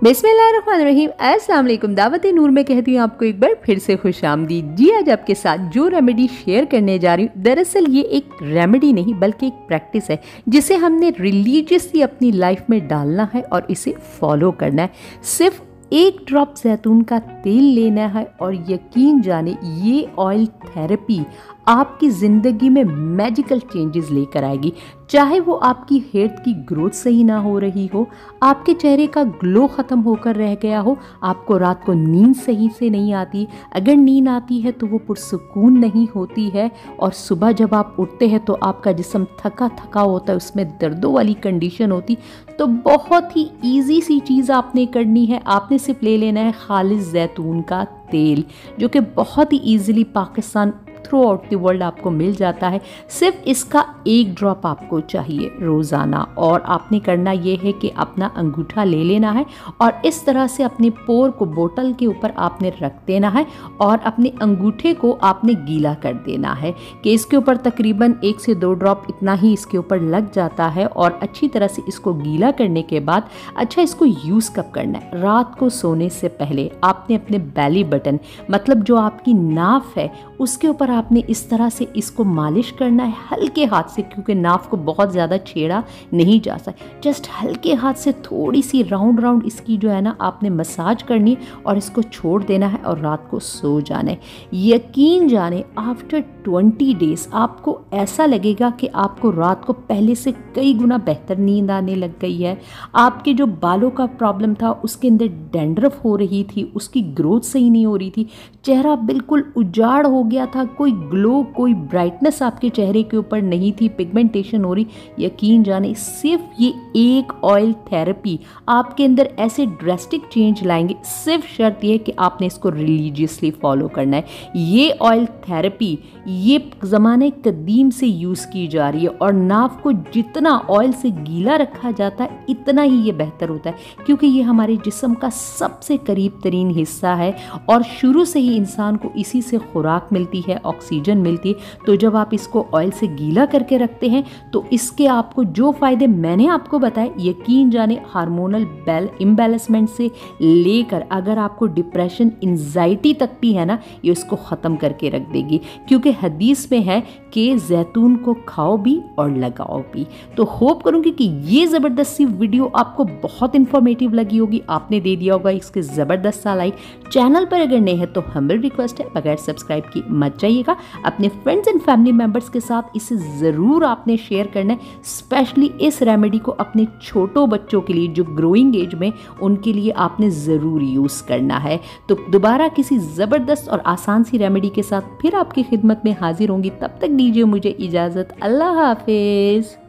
बिस्मिल्लाहिर्रहमानिर्रहीम। अस्सलाम वालेकुम। दावत नूर में कहती हूँ आपको एक बार फिर से खुशामदीद। जी, आज आपके साथ जो रेमेडी शेयर करने जा रही हूँ, दरअसल ये एक रेमेडी नहीं बल्कि एक प्रैक्टिस है जिसे हमने रिलीजियसली अपनी लाइफ में डालना है और इसे फॉलो करना है। सिर्फ एक ड्रॉप जैतून का तेल लेना है और यकीन जाने ये ऑयल थेरेपी आपकी ज़िंदगी में मैजिकल चेंजेस लेकर आएगी। चाहे वो आपकी हेल्थ की ग्रोथ सही ना हो रही हो, आपके चेहरे का ग्लो ख़त्म होकर रह गया हो, आपको रात को नींद सही से नहीं आती, अगर नींद आती है तो वो पुरसुकून नहीं होती है, और सुबह जब आप उठते हैं तो आपका जिस्म थका थका होता है, उसमें दर्दों वाली कंडीशन होती। तो बहुत ही ईजी सी चीज़ आपने करनी है। आपने सिर्फ ले लेना है खालिस जैतून का तेल, जो कि बहुत ही easily Pakistan throughout the world आपको मिल जाता है। सिर्फ इसका एक ड्रॉप आपको चाहिए रोज़ाना, और आपने करना ये है कि अपना अंगूठा ले लेना है और इस तरह से अपने पोर को बोतल के ऊपर आपने रख देना है और अपने अंगूठे को आपने गीला कर देना है कि इसके ऊपर तकरीबन 1 से 2 ड्रॉप इतना ही इसके ऊपर लग जाता है। और अच्छी तरह से इसको गीला करने के बाद अच्छा इसको यूज़ कब करना है, रात को सोने से पहले आपने अपने बेली बटन मतलब जो आपकी नाफ है उसके ऊपर आपने इस तरह से इसको मालिश करना है हल्के हाथ से, क्योंकि नाफ को बहुत ज़्यादा छेड़ा नहीं जा सकता। जस्ट हल्के हाथ से थोड़ी सी राउंड राउंड इसकी जो है ना आपने मसाज करनी है और इसको छोड़ देना है और रात को सो जाना है। यकीन जाने आफ्टर 20 डेज आपको ऐसा लगेगा कि आपको रात को पहले से कई गुना बेहतर नींद आने लग गई है। आपके जो बालों का प्रॉब्लम था उसके अंदर डैंड्रफ हो रही थी, उसकी ग्रोथ सही नहीं हो रही थी, चेहरा बिल्कुल उजाड़ हो गया था, कोई ग्लो कोई ब्राइटनेस आपके चेहरे के ऊपर नहीं थी, पिगमेंटेशन हो रही। यकीन जाने सिर्फ ये एक ऑयल थेरेपी आपके अंदर ऐसे ड्रेस्टिक चेंज लाएंगे। सिर्फ शर्त यह कि आपने इसको रिलीजियसली फॉलो करना है। ये ऑयल थेरेपी ये ज़माने कदीम से यूज़ की जा रही है और नाफ को जितना ऑयल से गीला रखा जाता है इतना ही ये बेहतर होता है, क्योंकि ये हमारे जिस्म का सबसे करीब तरीन हिस्सा है और शुरू से ही इंसान को इसी से खुराक मिलती है, ऑक्सीजन मिलती है। तो जब आप इसको ऑयल से गीला करके रखते हैं तो इसके आपको जो फ़ायदे मैंने आपको बताए, यकीन जाने हार्मोनल इम्बैलेंसमेंट से लेकर अगर आपको डिप्रेशन एंजाइटी तक भी है ना, ये इसको ख़त्म करके रख देगी। क्योंकि हदीस में है कि जैतून को खाओ भी और लगाओ भी। तो होप करूँगी कि ये ज़बरदस्त सी वीडियो आपको बहुत इन्फॉर्मेटिव लगी होगी। आपने दे दिया होगा इसके ज़बरदस्त सा लाइक। चैनल पर अगर नए हैं तो हम्बल रिक्वेस्ट है, बगैर सब्सक्राइब की मत जाइएगा। अपने फ्रेंड्स एंड फैमिली मेम्बर्स के साथ इसे ज़रूर आपने शेयर करना है। स्पेशली इस रेमेडी को अपने छोटों बच्चों के लिए जो ग्रोइंग एज में, उनके लिए आपने ज़रूर यूज़ करना है। तो दोबारा किसी ज़बरदस्त और आसान सी रेमेडी के साथ फिर आपकी खिदमत में हाजिर होंगी। तब तक दीजिए मुझे इजाज़त। अल्लाह हाफिज़।